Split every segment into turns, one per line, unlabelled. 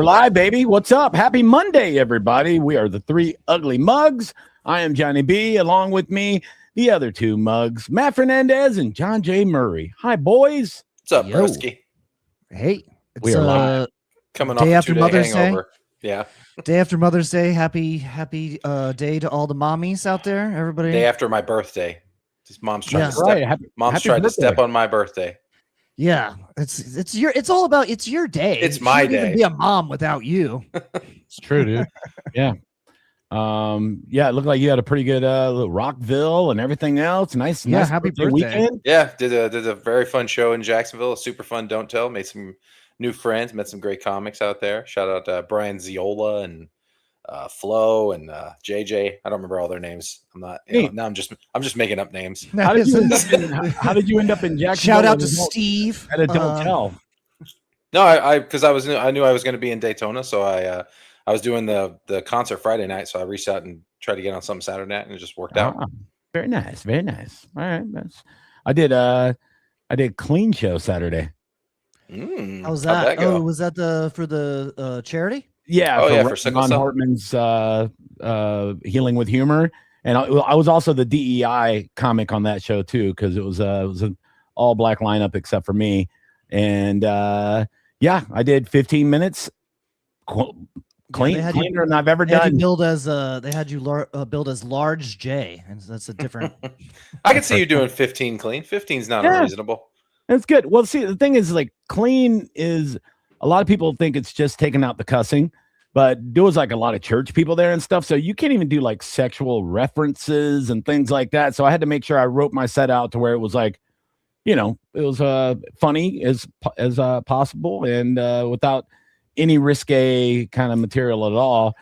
We're live, baby. What's up? Happy Monday, everybody. We are the Three Ugly Mugs. I am Johnny B. Along with me, the other two mugs, Matt Fernandez and John J. Murray. Hi, boys.
What's up, broski?
Hey,
we are live.
Coming
day
off
after
a 2-day
Mother's
hangover.
Day.
Yeah.
Day after Mother's Day. Happy day to all the mommies out there. Everybody.
Day after my birthday. Just mom's trying to step.
Right.
Mom's tried to step on my birthday.
Yeah, it's your day.
It's my day.
Even be a mom without you.
It's true, dude. Yeah. It looked like you had a pretty good Rockville and everything else. Nice
happy birthday
weekend.
Yeah, did a very fun show in Jacksonville. A super fun Don't Tell. Made some new friends. Met some great comics out there. Shout out to Brian Ziola and Flo and JJ. I don't remember all their names. I'm not. Now I'm just making up names.
How did you end up in Jacksonville?
Shout out to Steve
at a Don't Tell.
No, because I knew I was going to be in Daytona, so I was doing the concert Friday night, so I reached out and tried to get on something Saturday night, and it just worked out.
Very nice, very nice. All right, I did clean show Saturday.
How was that? Was that for the charity?
Yeah,
for
Ron Hartman's Healing with Humor, and I was also the DEI comic on that show too, because it was an all black lineup except for me, and I did 15 minutes. Cleaner than I've ever done.
They had you build as Large J, and that's a different.
I can see you doing 15 clean. 15's not unreasonable.
That's good. Well, see, the thing is, like, clean is a lot of people think it's just taking out the cussing, but there was like a lot of church people there and stuff, so you can't even do like sexual references and things like that. So I had to make sure I wrote my set out to where it was like, it was funny as possible and without any risque kind of material at all,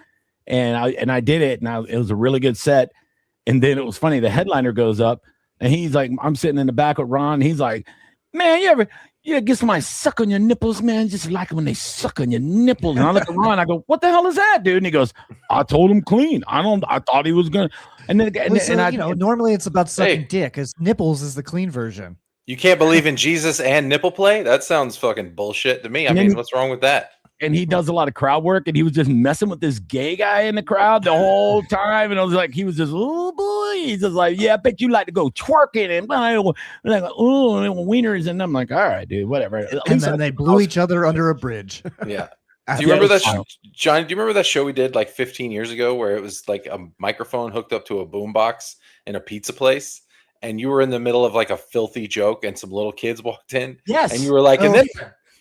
and I did it, and it was a really good set. And then it was funny. The headliner goes up, and he's like, I'm sitting in the back with Ron. And he's like, man, you ever get somebody suck on your nipples, man? Just like when they suck on your nipples. And I look at Ron, I go, what the hell is that, dude? And he goes, I told him clean. I thought he was gonna. And then
normally it's about sucking dick, because nipples is the clean version.
You can't believe in Jesus and nipple play? That sounds fucking bullshit to me. I mean, what's wrong with that?
And he does a lot of crowd work, and he was just messing with this gay guy in the crowd the whole time. And I was like, he was just, oh boy, he's just like, yeah, I bet you like to go twerking and like, oh, wieners. And I'm like, all right, dude, whatever.
And then they blew each other under a bridge.
Yeah. Do you remember that, John? Do you remember that show we did like 15 years ago, where it was like a microphone hooked up to a boombox in a pizza place, and you were in the middle of like a filthy joke, and some little kids walked in?
Yes.
And you were like, and then.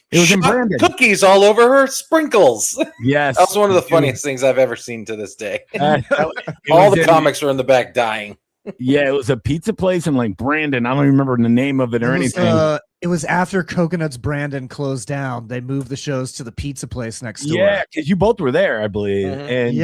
It was in Brandon.
Cookies all over her sprinkles.
Yes.
That was one of the funniest things I've ever seen to this day. All the comics were in the back dying.
Yeah, it was a pizza place in like Brandon. I don't even remember the name of it or anything.
It was after Coconut's Brandon closed down. They moved the shows to the pizza place next door.
Yeah, because you both were there, I believe.
Mm-hmm.
And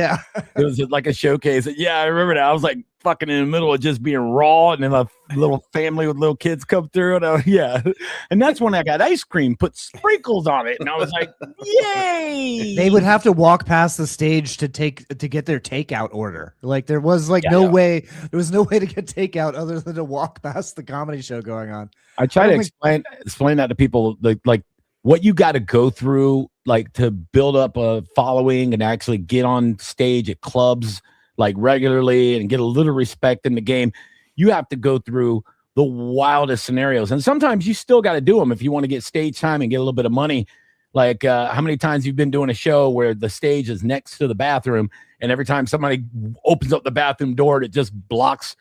it was like a showcase. Yeah, I remember that. I was like fucking in the middle of just being raw, and then a little family with little kids come through. And and that's when I got ice cream, put sprinkles on it, and I was like, yay!
They would have to walk past the stage to get their takeout order. Like there was no way. There was no way to get takeout other than to walk past the comedy show going on.
I try to explain that to people, like what you got to go through, like to build up a following and actually get on stage at clubs like regularly and get a little respect in the game. You have to go through the wildest scenarios, and sometimes you still got to do them if you want to get stage time and get a little bit of money. Like how many times you've been doing a show where the stage is next to the bathroom, and every time somebody opens up the bathroom door, it just blocks.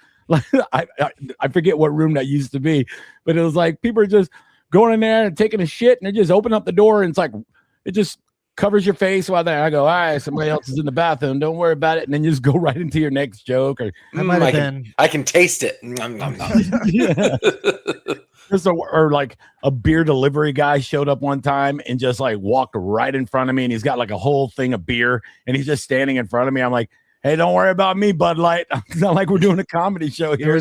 I forget what room that used to be, but it was like people are just going in there and taking a shit, and they just open up the door, and it's like it just covers your face while there. I go, all right, somebody else is in the bathroom, don't worry about it, and then you just go right into your next joke. Or
I can taste it.
Or like a beer delivery guy showed up one time and just like walked right in front of me, and he's got like a whole thing of beer, and he's just standing in front of me. I'm like, hey, don't worry about me, Bud Light. It's not like we're doing a comedy show here.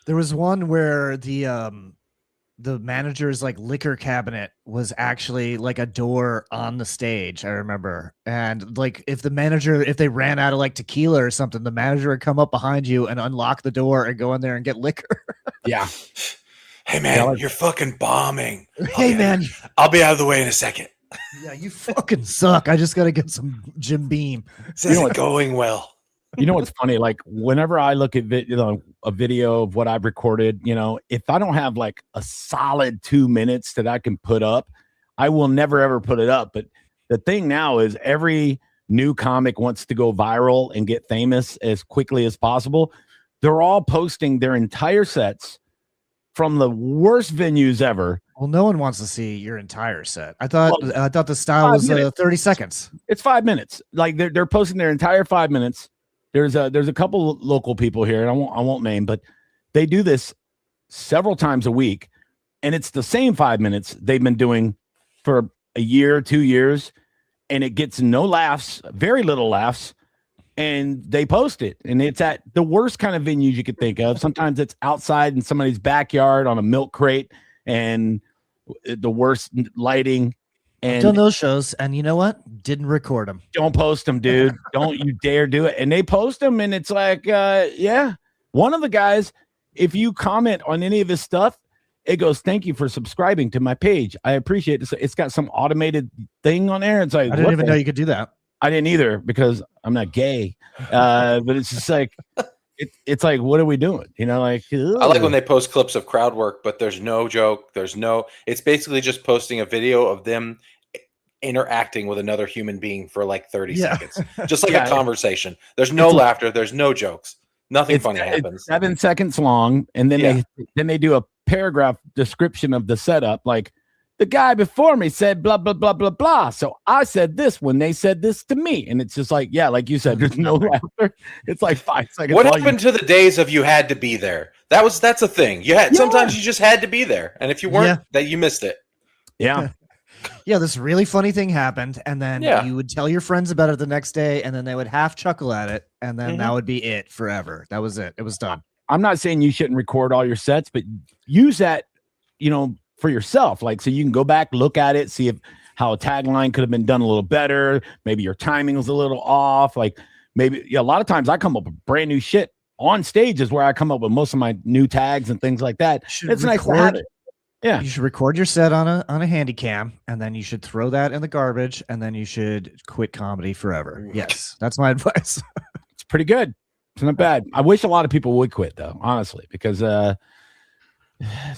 There was one where the manager's like liquor cabinet was actually like a door on the stage, I remember. And like if they ran out of like tequila or something, the manager would come up behind you and unlock the door and go in there and get liquor.
Yeah. Hey man, you're fucking bombing.
Hey man,
I'll be out of the way in a second.
Yeah, you fucking suck. I just got to get some Jim Beam.
This isn't going well.
You know what's funny? Like whenever I look at a video of what I've recorded, if I don't have like a solid 2 minutes that I can put up, I will never ever put it up. But the thing now is every new comic wants to go viral and get famous as quickly as possible. They're all posting their entire sets from the worst venues ever.
Well, no one wants to see your entire set. I thought the style was 30 seconds.
It's 5 minutes. Like they're posting their entire 5 minutes. There's a couple local people here, and I won't name, but they do this several times a week, and it's the same 5 minutes they've been doing for a year, 2 years, and it gets no laughs, very little laughs, and they post it, and it's at the worst kind of venues you could think of. Sometimes it's outside in somebody's backyard on a milk crate, and the worst lighting. And
I've done those shows, and you know what? Didn't record them.
Don't post them, dude. Don't you dare do it. And they post them, and it's like, yeah. One of the guys, if you comment on any of his stuff, it goes, "Thank you for subscribing to my page. I appreciate it." It's got some automated thing on there. It's like,
I didn't even know you could do that.
I didn't either because I'm not gay. But it's just like, it's like, what are we doing? Like, ugh.
I like when they post clips of crowd work, but there's no joke. It's basically just posting a video of them interacting with another human being for like 30 seconds, just like a conversation. There's no laughter. There's no jokes. Nothing funny happens.
It's 7 seconds long. And then they do a paragraph description of the setup. Like, the guy before me said blah, blah, blah, blah, blah. So I said this when they said this to me. And it's just like, yeah, like you said, there's no laughter. It's like 5 seconds.
What happened to the days of you had to be there? That's a thing. Sometimes you just had to be there. And if you weren't, that you missed it.
Yeah.
Yeah, this really funny thing happened, and then you would tell your friends about it the next day, and then they would half chuckle at it, and then that would be it forever. That was it. It was done.
I'm not saying you shouldn't record all your sets, but use that, for yourself. Like, so you can go back, look at it, see how a tagline could have been done a little better. Maybe your timing was a little off. Like maybe a lot of times I come up with brand new shit on stage is where I come up with most of my new tags and things like that. It's nice to have it. Yeah,
you should record your set on a handy cam, and then you should throw that in the garbage, and then you should quit comedy forever. Yes, that's my advice.
It's pretty good. It's not bad. I wish a lot of people would quit though, honestly, because there's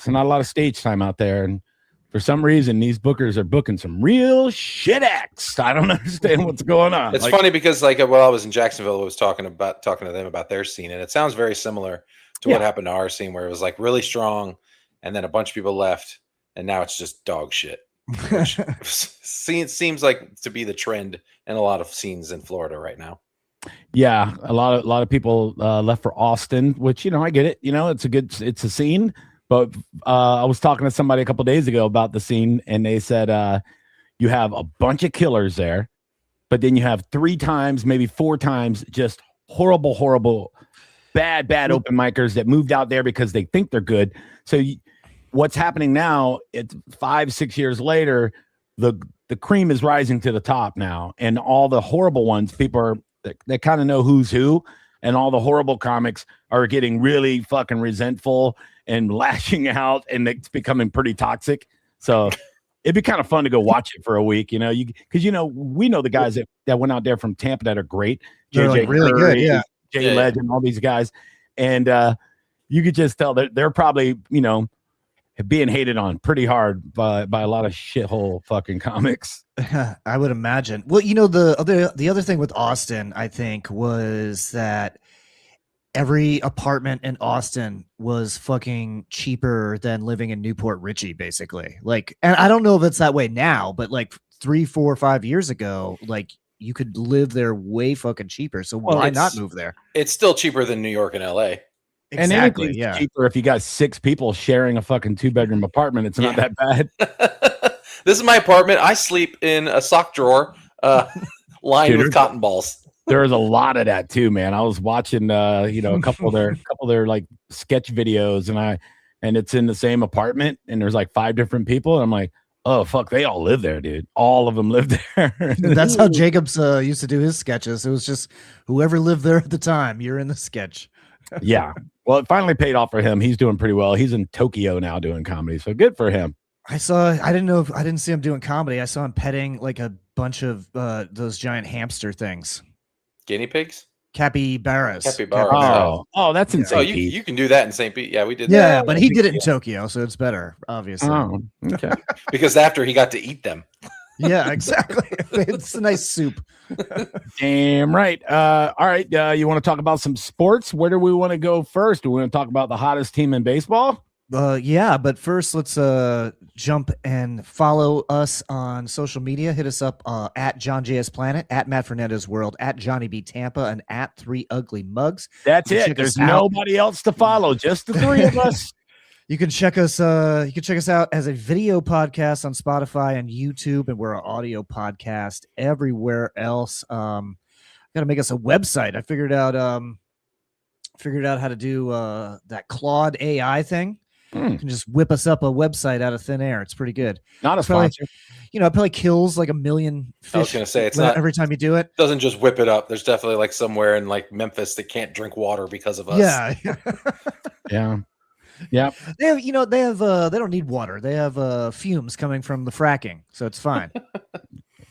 not a lot of stage time out there, and for some reason these bookers are booking some real shit acts. I don't understand what's going on.
It's funny because while I was in Jacksonville, I was talking to them about their scene, and it sounds very similar to what happened to our scene, where it was like really strong. And then a bunch of people left, and now it's just dog shit. Which seems like to be the trend in a lot of scenes in Florida right now.
Yeah, a lot of people left for Austin, which I get it. It's a scene. But I was talking to somebody a couple of days ago about the scene, and they said you have a bunch of killers there, but then you have 3 times, maybe 4 times, just horrible, bad open micers that moved out there because they think they're good. So what's happening now, it's 5-6 years later, the cream is rising to the top now, and all the horrible ones, people they kind of know who's who, and all the horrible comics are getting really fucking resentful and lashing out, and it's becoming pretty toxic. So it'd be kind of fun to go watch it for a week, because we know the guys that went out there from Tampa that are great.
JJ really good, yeah.
Jay Legend, all these guys, and you could just tell that they're probably being hated on pretty hard by a lot of shithole fucking comics.
I would imagine. Well, the other thing with Austin, I think, was that every apartment in Austin was fucking cheaper than living in Newport Richie, basically. Like, and I don't know if it's that way now, but like 3, 4, 5 years ago, like you could live there way fucking cheaper. So why not move there? It's
still cheaper than New York and LA.
Exactly.
And it's cheaper if you got 6 people sharing a fucking 2-bedroom apartment. It's not that bad.
This is my apartment. I sleep in a sock drawer lined with cotton balls.
There's a lot of that too, man. I was watching a couple of their like sketch videos, and it's in the same apartment, and there's like 5 different people, and I'm like, oh fuck, they all live there, dude. All of them live there.
That's how Jacobs used to do his sketches. It was just whoever lived there at the time, you're in the sketch.
Yeah. Well, it finally paid off for him. He's doing pretty well. He's in Tokyo now doing comedy, so good for him.
I didn't see him doing comedy. I saw him petting like a bunch of those giant hamster things.
Guinea pigs?
Capybaras.
Capybaras.
Oh, that's in
Oh,
St.
you,
Pete.
you can do that in St. Pete. Yeah, we did
Yeah,
that.
but he did it in Tokyo, so it's better, obviously.
Oh, okay.
Because after he got to eat them.
Yeah, exactly. It's a nice soup.
Damn right. All right. You want to talk about some sports? Where do we want to go first? Do we want to talk about the hottest team in baseball?
Yeah, but first let's jump and follow us on social media. Hit us up at John JS Planet, at Matt Fernandez World, at Johnny B Tampa, and at 3 Ugly Mugs.
That's it. There's nobody else to follow, just the three of us.
You can check us out as a video podcast on Spotify and YouTube, and we're an audio podcast everywhere else. Gotta make us a website. I figured out how to do that Claude AI thing. You can just whip us up a website out of thin air. It's pretty good.
Not a sponsor.
It probably kills like 1 million fish.
I was going to say, it's not
every time you do it.
Doesn't just whip it up. There's definitely like somewhere in like Memphis that can't drink water because of us.
Yeah.
Yeah.
They don't need water. They have fumes coming from the fracking, so it's fine.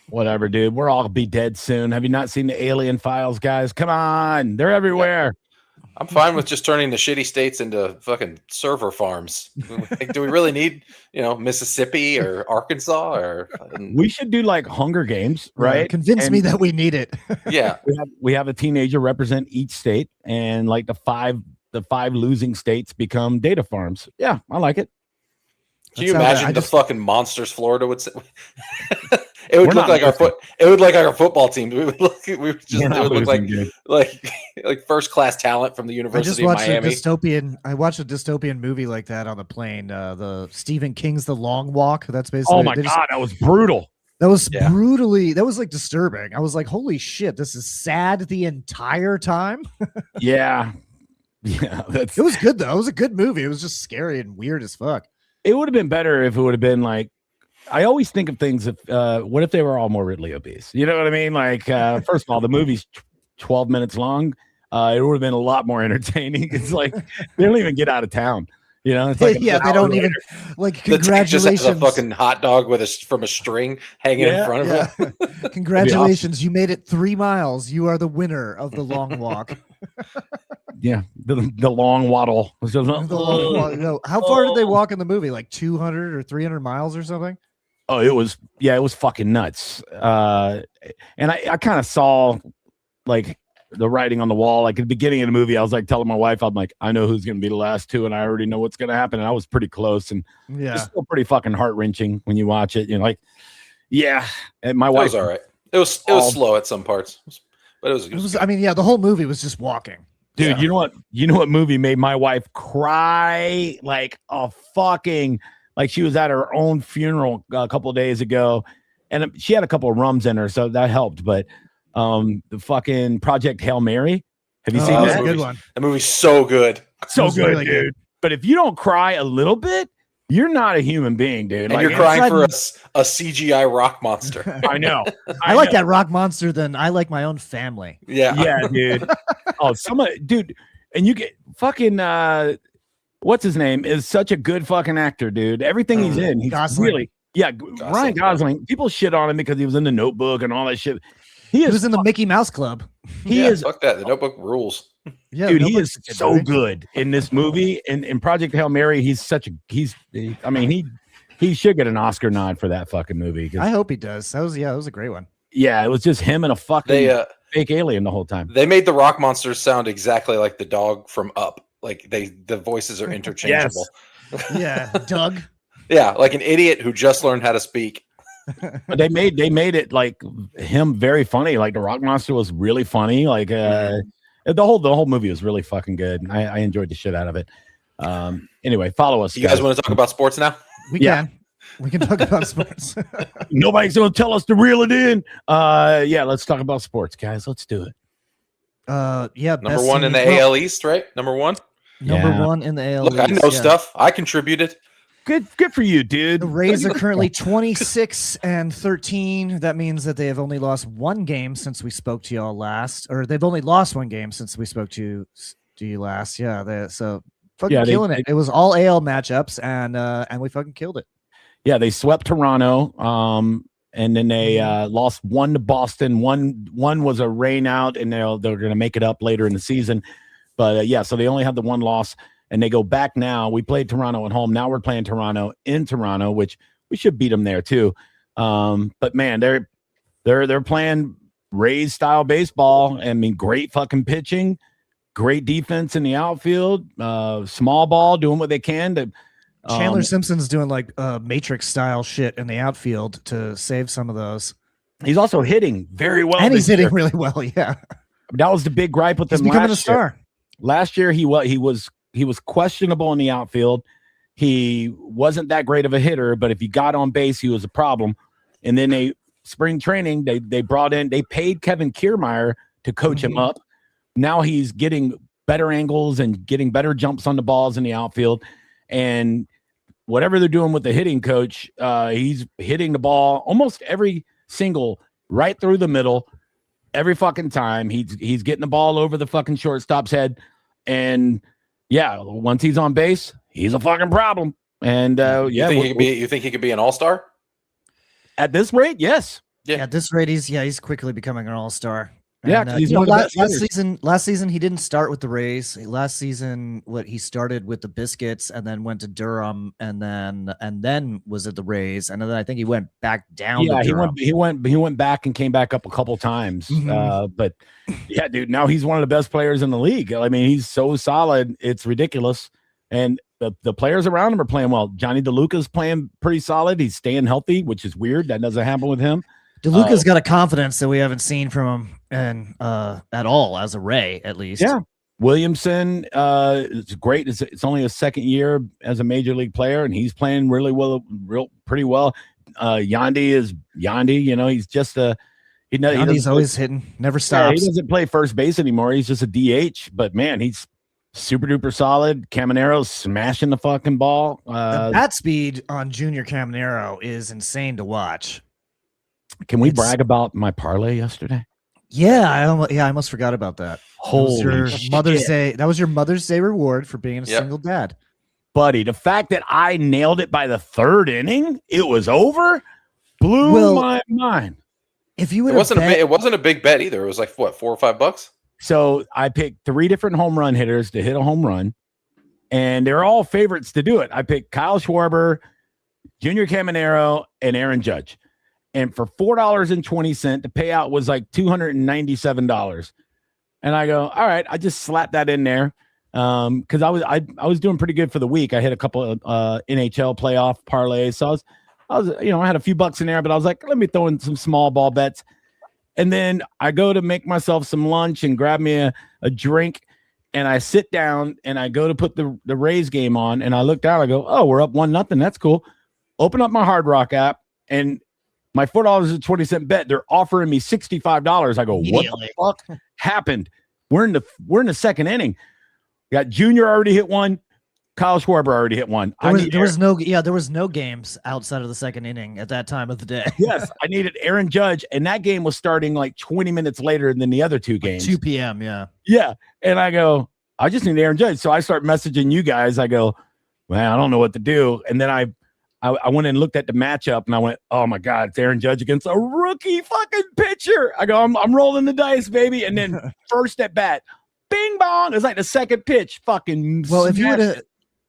Whatever, dude. We're all be dead soon. Have you not seen the Alien Files, guys? Come on. They're everywhere.
I'm fine with just turning the shitty states into fucking server farms. Like, do we really need, Mississippi or Arkansas or?
We should do like Hunger Games, right?
Convince me that we need it.
Yeah,
we have a teenager represent each state, and like the five losing states become data farms. Yeah, I like it.
Can you imagine the fucking monsters Florida would say? It would look like our football team. We would look like first class talent from the University of Miami.
I watched a dystopian movie like that on the plane. The Stephen King's The Long Walk. That's basically.
Oh my god, that was brutal.
That was brutally. That was like disturbing. I was like, holy shit, this is sad the entire time.
Yeah.
It was good though. It was a good movie. It was just scary and weird as fuck.
It would have been better if it would have been like. I always think of things if what if they were all morbidly obese? You know what I mean? Like first of all, the movie's 12 minutes long. It would have been a lot more entertaining. It's like they don't even get out of town. It's like
they don't even like. Congratulations!
The just has a fucking hot dog from a string hanging in front of him.
Congratulations, awesome. You made it 3 miles. You are the winner of the long walk.
Yeah, the long waddle.
No, how far did they walk in the movie? Like 200 or 300 miles or something?
Oh, it was fucking nuts. And I kind of saw like the writing on the wall. Like at the beginning of the movie, I was like telling my wife, I'm like, I know who's going to be the last two, and I already know what's going to happen. And I was pretty close, and it's still pretty fucking heart wrenching when you watch it. And my wife
was all right. It was slow at some parts, but it was.
I mean, the whole movie was just walking.
Dude, you know what movie made my wife cry like a fucking. Like she was at her own funeral a couple of days ago, and she had a couple of rums in her, so that helped. But the fucking Project Hail Mary, have you seen that?
That's a good one.
That movie's so good,
so good, really dude. Good. But if you don't cry a little bit, you're not a human being, dude.
And you're crying for a CGI rock monster.
I know.
I like that rock monster than I like my own family.
Yeah, dude. Dude, and you get fucking. What's his name is such a good fucking actor, dude. Everything he's in, he's
Gosling.
Ryan Gosling. People shit on him because he was in The Notebook and all that shit. He
was in the Mickey Mouse Club.
Fuck that. The Notebook rules.
Yeah,
dude, he is so good in this movie. And in Project Hail Mary, he should get an Oscar nod for that fucking movie.
I hope he does. That was a great one.
Yeah, it was just him and a fucking fake alien the whole time.
They made the rock monsters sound exactly like the dog from Up. Like the voices are interchangeable.
Yes. Yeah, Doug.
Yeah, like an idiot who just learned how to speak.
But they made it like him very funny. Like the rock monster was really funny. Like the whole movie was really fucking good. I enjoyed the shit out of it. Anyway, follow us.
You guys want to talk about sports now?
We can talk about sports.
Nobody's gonna tell us to reel it in. Let's talk about sports, guys. Let's do it.
Number one in the AL East, right? Number one
in the AL
East. Look, I know stuff. I contributed.
Good for you, dude.
The Rays are currently 26-13. That means that they have only lost one game since we spoke to y'all last, or they've only lost one game since we spoke to you last. Yeah, killing it. It was all AL matchups, and we fucking killed it.
Yeah, they swept Toronto. And then they lost 1 to Boston. One was a rain out, and they're going to make it up later in the season. But yeah, so they only have the 1 loss, and they go back now. We played Toronto at home. Now we're playing Toronto in Toronto, which we should beat them there too. But man, they're playing Rays style baseball. I mean, great fucking pitching, great defense in the outfield, small ball, doing what they can to.
Chandler Simpson's doing like Matrix style shit in the outfield to save some of those.
He's also hitting very well,
and he's hitting really well. Yeah,
that was the big gripe with him.
He's becoming a star.
Last year, he was questionable in the outfield. He wasn't that great of a hitter, but if he got on base, he was a problem. And then spring training, they paid Kevin Kiermaier to coach him up. Now he's getting better angles and getting better jumps on the balls in the outfield. And whatever they're doing with the hitting coach, he's hitting the ball almost every single right through the middle every fucking time. He's getting the ball over the fucking shortstop's head. And yeah, once he's on base, he's a fucking problem. And
you think he could be an all-star?
At this rate, yes.
Yeah, at this rate, he's quickly becoming an all-star.
Yeah,
and, last season he didn't start with the Rays. Last season, he started with the Biscuits and then went to Durham and then was at the Rays, and then I think he went back down.
Yeah,
to Durham.
he went back and came back up a couple times. But yeah, dude, now he's one of the best players in the league. I mean, he's so solid, it's ridiculous. And the players around him are playing well. Johnny DeLuca's playing pretty solid. He's staying healthy, which is weird. That doesn't happen with him.
DeLuca's got a confidence that we haven't seen from him and at all as a Ray, at least.
Yeah. Williamson, it's great. It's only his second year as a major league player, and he's playing pretty well. Yandy is Yandy. You know, he's just
Yandy's always hitting, never stops.
He doesn't play first base anymore. He's just a DH. But man, he's super duper solid. Camanero's smashing the fucking ball.
The bat speed on Junior Caminero is insane to watch.
Can we brag about my parlay yesterday?
Yeah, I almost forgot about that.
Holy
shit. Mother's Day. That was your Mother's Day reward for being a single dad.
Buddy, the fact that I nailed it by the 3rd inning, it was over, blew my mind.
If you would,
it wasn't a big bet either. It was like what, $4 or $5?
So I picked 3 different home run hitters to hit a home run, and they're all favorites to do it. I picked Kyle Schwarber, Junior Caminero, and Aaron Judge. And for $4.20, the payout was like $297. And I go, all right, I just slapped that in there. Because I was doing pretty good for the week. I hit a couple of NHL playoff parlays. So I was I had a few bucks in there, but I was like, let me throw in some small ball bets. And then I go to make myself some lunch and grab me a drink. And I sit down and I go to put the Rays game on. And I look down, I go, oh, we're up 1-0. That's cool. Open up my Hard Rock app, and my $4.20 bet, they're offering me $65. I go, what the fuck happened? We're in the second inning. We got Junior already hit one. Kyle Schwarber already hit one.
There was no games outside of the second inning at that time of the day.
Yes, I needed Aaron Judge, and that game was starting like 20 minutes later than the other 2 games.
2 p.m., yeah.
Yeah, and I go, I just need Aaron Judge. So I start messaging you guys. I go, man, I don't know what to do. And then I went and looked at the matchup, and I went, oh, my God, it's Aaron Judge against a rookie fucking pitcher. I go, I'm rolling the dice, baby. And then first at bat, bing bong. It's like the second pitch. Fucking.
Well, if you would have,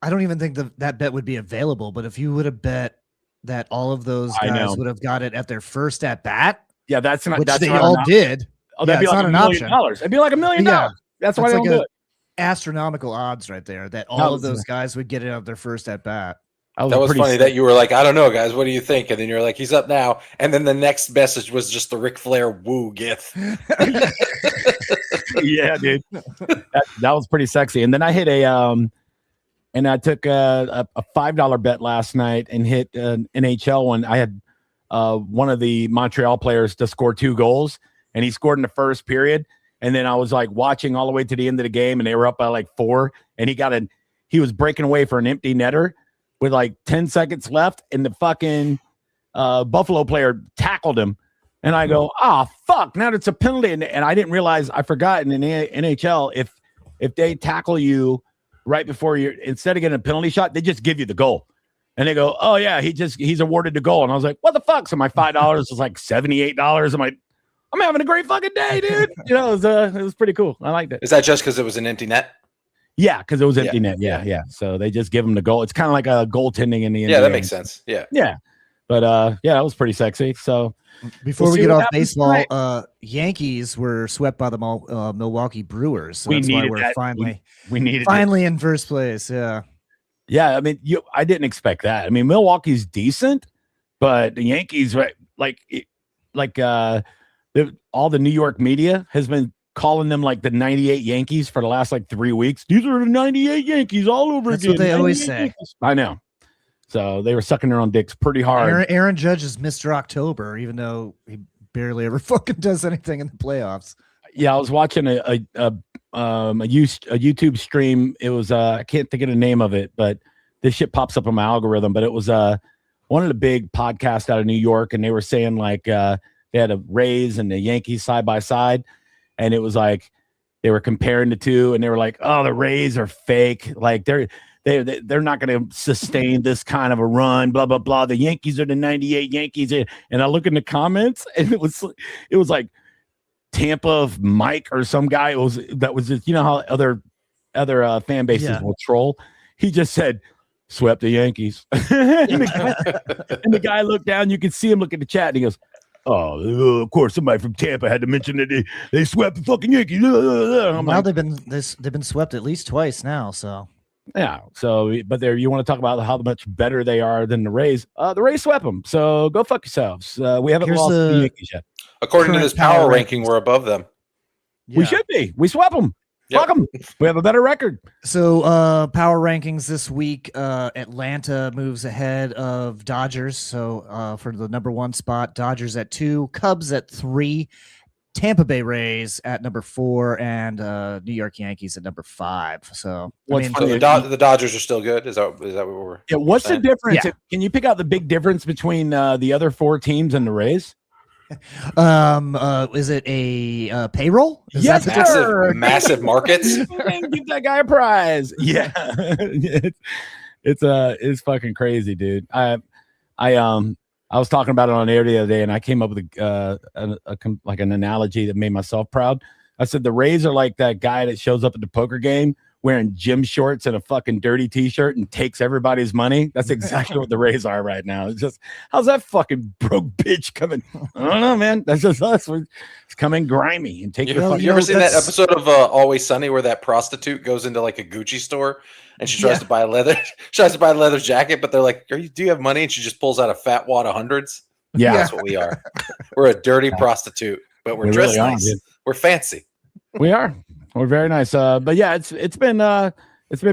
I don't even think that bet would be available, but if you would have bet that all of those guys would have got it at their first at bat.
Yeah, that's not,
which
that's
they
not
all did.
Oh, that'd be like $1 million. It'd be like $1 million.
Yeah,
that's why I don't do it.
Astronomical odds right there that all of those guys would get it at their first at bat.
That was funny that you were like, I don't know, guys. What do you think? And then you're like, he's up now. And then the next message was just the Ric Flair woo gif.
Yeah, dude. That was pretty sexy. And then I hit and I took a $5 bet last night and hit an NHL one. I had one of the Montreal players to score 2 goals, and he scored in the first period. And then I was like watching all the way to the end of the game, and they were up by like 4. And he was breaking away for an empty netter with like 10 seconds left, and the fucking Buffalo player tackled him. And I go, fuck, now it's a penalty. And I didn't realize, I forgot in the NHL, if they tackle you right before instead of getting a penalty shot, they just give you the goal. And they go, oh yeah, he's awarded the goal. And I was like, what the fuck? So my $5 was like $78. I'm having a great fucking day, dude. It was pretty cool. I liked it.
Is that just because it was an empty net?
Yeah, because it was empty net. Yeah. So they just give him the goal. It's kind of like a goaltending in the NBA.
Yeah, that makes sense. Yeah.
Yeah. But that was pretty sexy. So
before we get off baseball, Yankees were swept by the Milwaukee Brewers. So that's why we're finally in first place. Yeah.
Yeah. I mean, I didn't expect that. I mean, Milwaukee's decent, but the Yankees, all the New York media has been calling them like the 98 Yankees for the last like 3 weeks. These are the 98 Yankees all over again.
That's what they always say.
Yankees. I know. So they were sucking their own dicks pretty hard.
Aaron Judge is Mr. October, even though he barely ever fucking does anything in the playoffs.
Yeah, I was watching a YouTube stream. It was I can't think of the name of it, but this shit pops up on my algorithm. But it was one of the big podcasts out of New York, and they were saying like they had a Rays and the Yankees side by side, and it was like they were comparing the two, and they were like, "Oh, the Rays are fake. Like they're not going to sustain this kind of a run." Blah blah blah. The Yankees are the '98 Yankees, and I look in the comments, and it was like Tampa of Mike or some guy. That was just how other fan bases will troll. He just said, "Swept the Yankees," and the guy looked down. You could see him look at the chat, and he goes, "Oh, of course, somebody from Tampa had to mention that they swept the fucking Yankees."
They've been swept at least twice now. So
yeah. So, but you want to talk about how much better they are than the Rays? The Rays swept them. So go fuck yourselves. We haven't lost the Yankees yet.
According to this power ranking, we're above them.
Yeah. We should be. We swept them. Fuck them. We have a better record.
So power rankings this week, Atlanta moves ahead of Dodgers. So for the number 1 spot, Dodgers at 2, Cubs at 3, Tampa Bay Rays at number 4, and New York Yankees at number 5. So
the Dodgers are still good. Is that what we're?
Yeah. What's the difference? Yeah. Can you pick out the big difference between the other 4 teams and the Rays?
Is it a payroll?
Yes,
massive markets.
Give that guy a prize. Yeah, it's fucking crazy, dude. I was talking about it on air the other day, and I came up with an analogy that made myself proud. I said the Rays are like that guy that shows up at the poker game wearing gym shorts and a fucking dirty t-shirt and takes everybody's money. That's exactly what the Rays are right now. It's just, how's that fucking broke bitch coming? I don't know, man. That's just us. It's coming grimy and take
you ever seen that episode of Always Sunny where that prostitute goes into like a Gucci store and she tries to buy a leather jacket, but they're like, do you have money? And she just pulls out a fat wad of hundreds.
Yeah.
That's what we are. We're a dirty prostitute, but we're dressed really nice. We're fancy.
We are. We're very nice. But yeah, it's been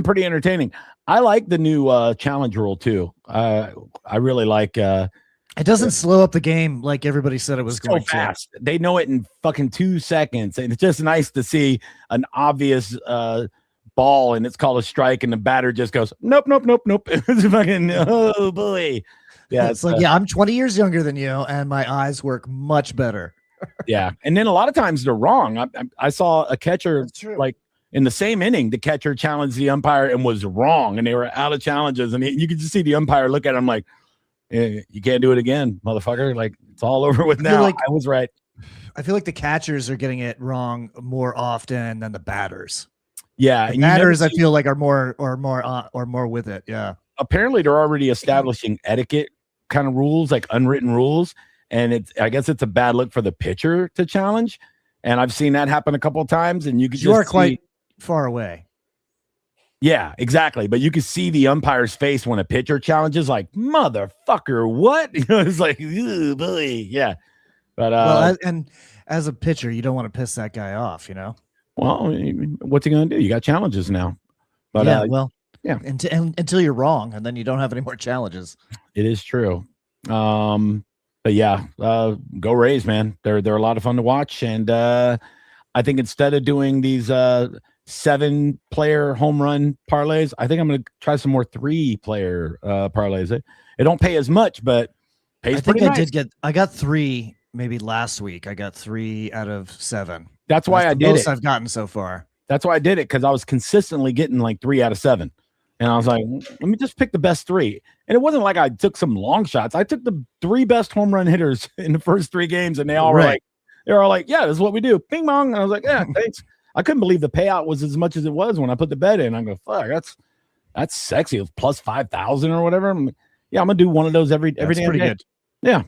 pretty entertaining. I like the new challenge rule too. I really like
it doesn't slow up the game like everybody said it was going
fast. They know it in fucking 2 seconds. And it's just nice to see an obvious ball and it's called a strike and the batter just goes, nope. It's fucking, oh boy. Yeah.
It's like, I'm 20 years younger than you and my eyes work much better.
Yeah. And then a lot of times they're wrong. I saw a catcher like in the same inning, the catcher challenged the umpire and was wrong. And they were out of challenges. And you could just see the umpire look at him like, you can't do it again, motherfucker. Like it's all over with now. I was right.
I feel like the catchers are getting it wrong more often than the batters.
Yeah.
The batters I feel like are more with it. Yeah.
Apparently they're already establishing etiquette kind of rules, like unwritten rules. And I guess it's a bad look for the pitcher to challenge. And I've seen that happen a couple of times. And you
are quite far away.
Yeah, exactly. But you can see the umpire's face when a pitcher challenges, like, motherfucker, what? It's like, boy. Yeah. But
and as a pitcher, you don't want to piss that guy off,
Well, what's he gonna do? You got challenges now. But
until you're wrong, and then you don't have any more challenges.
It is true. But yeah, go Rays, man. They're a lot of fun to watch. And I think instead of doing these 7-player home run parlays, I think I'm going to try some more 3-player parlays. It don't pay as much, but pays pretty nice.
I got 3 maybe last week. I got 3 out of 7.
That's why I did it.
I've gotten so far.
That's why I did it, because I was consistently getting like 3 out of 7. And I was like, let me just pick the best 3. And it wasn't like I took some long shots. I took the 3 best home run hitters in the first 3 games, and they all were like, they're all like, yeah, this is what we do. Ping pong. And I was like, yeah, thanks. I couldn't believe the payout was as much as it was when I put the bet in. I go, fuck, that's sexy. It was plus 5,000 or whatever. I'm gonna do one of those every day.
Pretty good.
Yeah.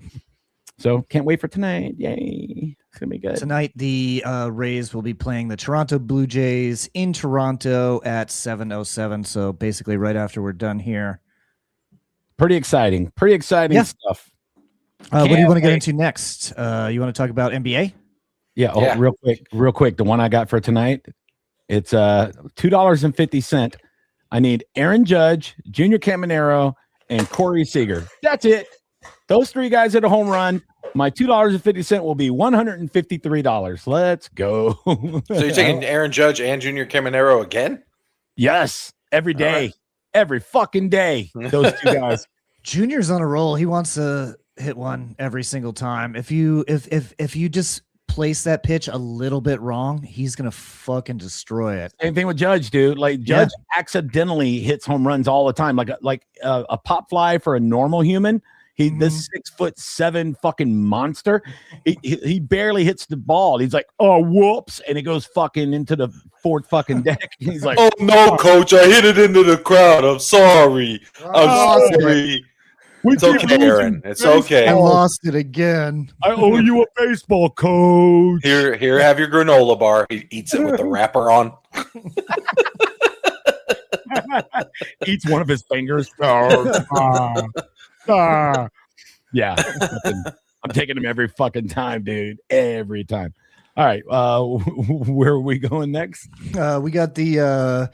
So can't wait for tonight. Yay. It's gonna be good.
Tonight, the Rays will be playing the Toronto Blue Jays in Toronto at 7:07. So basically right after we're done here.
Pretty exciting stuff.
What do you want to get into next? You want to talk about NBA?
Yeah. Oh, real quick. The one I got for tonight, it's $2.50. I need Aaron Judge, Junior Caminero, and Corey Seager. That's it. Those 3 guys hit a home run. My $2.50 will be $153. Let's go.
So you're taking Aaron Judge and Junior Caminero again?
Yes, every day,
right.
Every fucking day. Those 2 guys.
Junior's on a roll. He wants to hit one every single time. If you just place that pitch a little bit wrong, he's gonna fucking destroy it.
Same thing with Judge, dude. Like Judge accidentally hits home runs all the time. Like a pop fly for a normal human. This 6'7" fucking monster. He barely hits the ball. He's like, oh whoops, and it goes fucking into the 4th fucking deck. He's like,
oh no, coach, I hit it into the crowd. I'm sorry. I'm sorry. It's okay, Aaron. It's okay.
I lost it again.
I owe you a baseball, coach.
Here, have your granola bar. He eats it with the wrapper on.
Eats one of his fingers. Yeah. I'm taking him every fucking time, dude. Every time. All right. Where are we going next?
We got the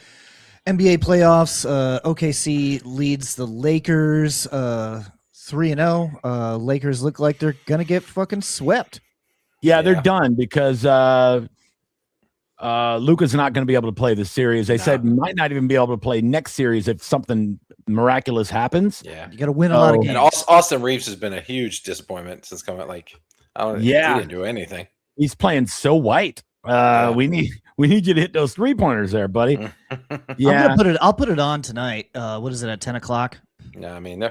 NBA playoffs. OKC leads the Lakers 3-0. Lakers look like they're gonna get fucking swept.
Yeah, they're done because Luka's not going to be able to play this series. They said might not even be able to play next series if something miraculous happens.
Yeah, you got to win a lot of games.
And Austin Reeves has been a huge disappointment since coming. Like, I don't. He didn't do anything.
He's playing so white. We need you to hit those 3-pointers there, buddy. Yeah,
I'll put it on tonight. What is it at 10:00?
No, I mean,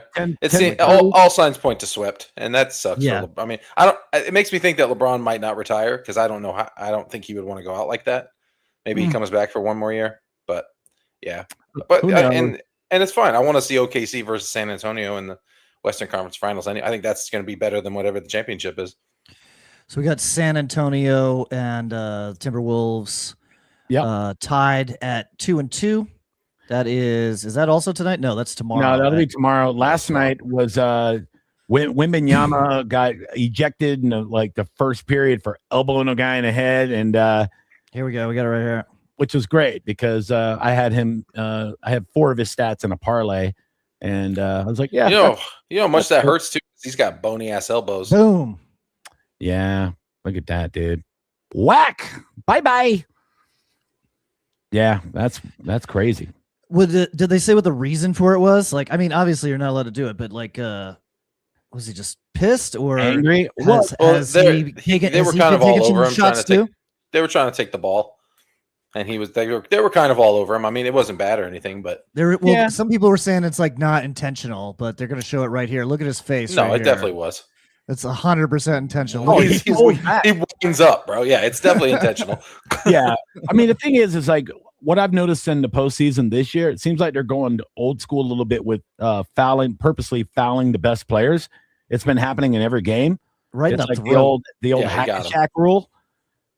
all signs point to swept, and that sucks.
Yeah.
I mean, I don't. It makes me think that LeBron might not retire because I don't know how. I don't think he would want to go out like that. Maybe he comes back for one more year, but yeah. But and it's fine. I want to see OKC versus San Antonio in the Western Conference Finals. I think that's going to be better than whatever the championship is.
So we got San Antonio and Timberwolves tied at 2-2. Is that also tonight? No, that's tomorrow.
No, that'll be tomorrow. Last night was Wembanyama got ejected in the first period for elbowing a guy in the head, and
here we go. We got it right here,
which was great because I had him. I had 4 of his stats in a parlay, and I was like, yeah,
you know how much that hurts too. He's got bony ass elbows.
Boom.
Yeah, look at that, dude. Whack. Bye. Yeah, that's crazy.
Did they say what the reason for it was? Like, I mean, obviously you're not allowed to do it, but like, was he just pissed or
angry?
They were kind of all over him they were trying to take the ball, and they were kind of all over him. I mean, it wasn't bad or anything, but
some people were saying it's like not intentional, but they're going to show it right here. Look at his face.
No, it definitely was.
It's 100% intentional.
Oh, he winds up, bro. Yeah, it's definitely intentional.
Yeah, I mean, the thing is like what I've noticed in the postseason this year. It seems like they're going old school a little bit with purposely fouling the best players. It's been happening in every game.
Right,
it's like the old hack and shack rule.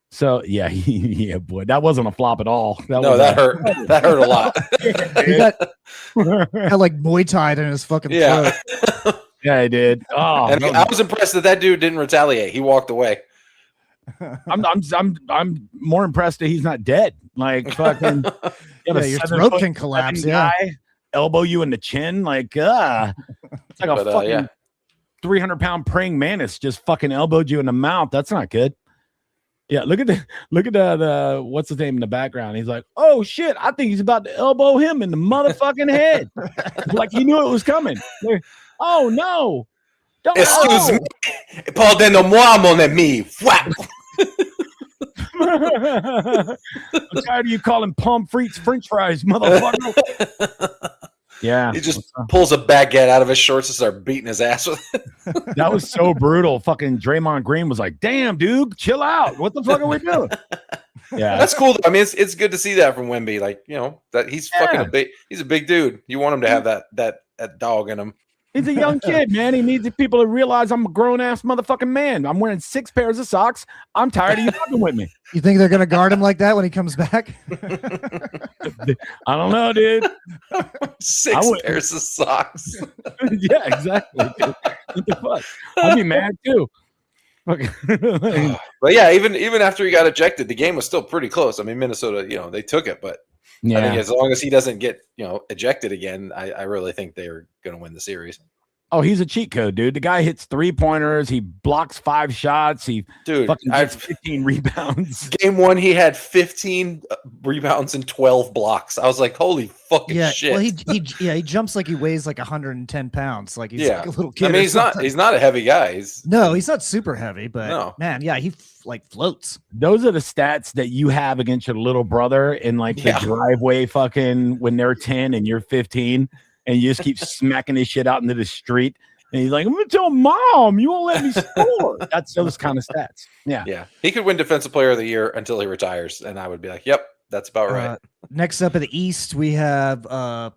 So yeah, boy, that wasn't a flop at all.
That hurt. That hurt a lot.
He got like Muay Thai in his fucking throat.
Yeah, he did. Oh,
and I was impressed that dude didn't retaliate. He walked away.
I'm more impressed that he's not dead. Like fucking,
your throat can collapse. Yeah,
elbow you in the chin. Like, it's like a fucking 300-pound praying mantis just fucking elbowed you in the mouth. That's not good. Yeah, look at the what's his name in the background. He's like, oh shit, I think he's about to elbow him in the motherfucking head. Like he knew it was coming. Oh no!
Excuse me, pardonnez-moi, mon ami.
I'm tired of you calling pommes frites French fries, motherfucker. Yeah.
He just pulls a baguette out of his shorts and starts beating his ass with it.
That was so brutal. Fucking Draymond Green was like, damn, dude, chill out. What the fuck are we doing? Yeah.
That's cool. I mean, it's good to see that from Wemby. Like, that he's fucking he's a big dude. You want him to have that dog in him.
He's a young kid, man. He needs people to realize I'm a grown-ass motherfucking man. I'm wearing 6 pairs of socks. I'm tired of you fucking with me.
You think they're going to guard him like that when he comes back?
I don't know, dude.
6 pairs of socks.
Yeah, exactly. Dude. What the fuck? I'd be mad, too.
But, yeah, even after he got ejected, the game was still pretty close. I mean, Minnesota, they took it, but I think as long as he doesn't get, ejected again, I really think they're going to win the series.
Oh, he's a cheat code, dude. The guy hits 3-pointers. He blocks 5 shots. He fucking gets 15 rebounds.
Game 1, he had 15 rebounds and 12 blocks. I was like, holy fucking shit.
Well, he jumps like he weighs like 110 pounds. Like he's like a little kid.
I mean, he's not a heavy guy.
He's not super heavy, but man, he floats.
Those are the stats that you have against your little brother in like the driveway fucking when they're 10 and you're 15. And you just keep smacking this shit out into the street. And he's like, I'm going to tell mom, you won't let me score. That's those kind of stats. Yeah.
Yeah. He could win Defensive Player of the Year until he retires. And I would be like, yep, that's about right.
Next up in the East, we have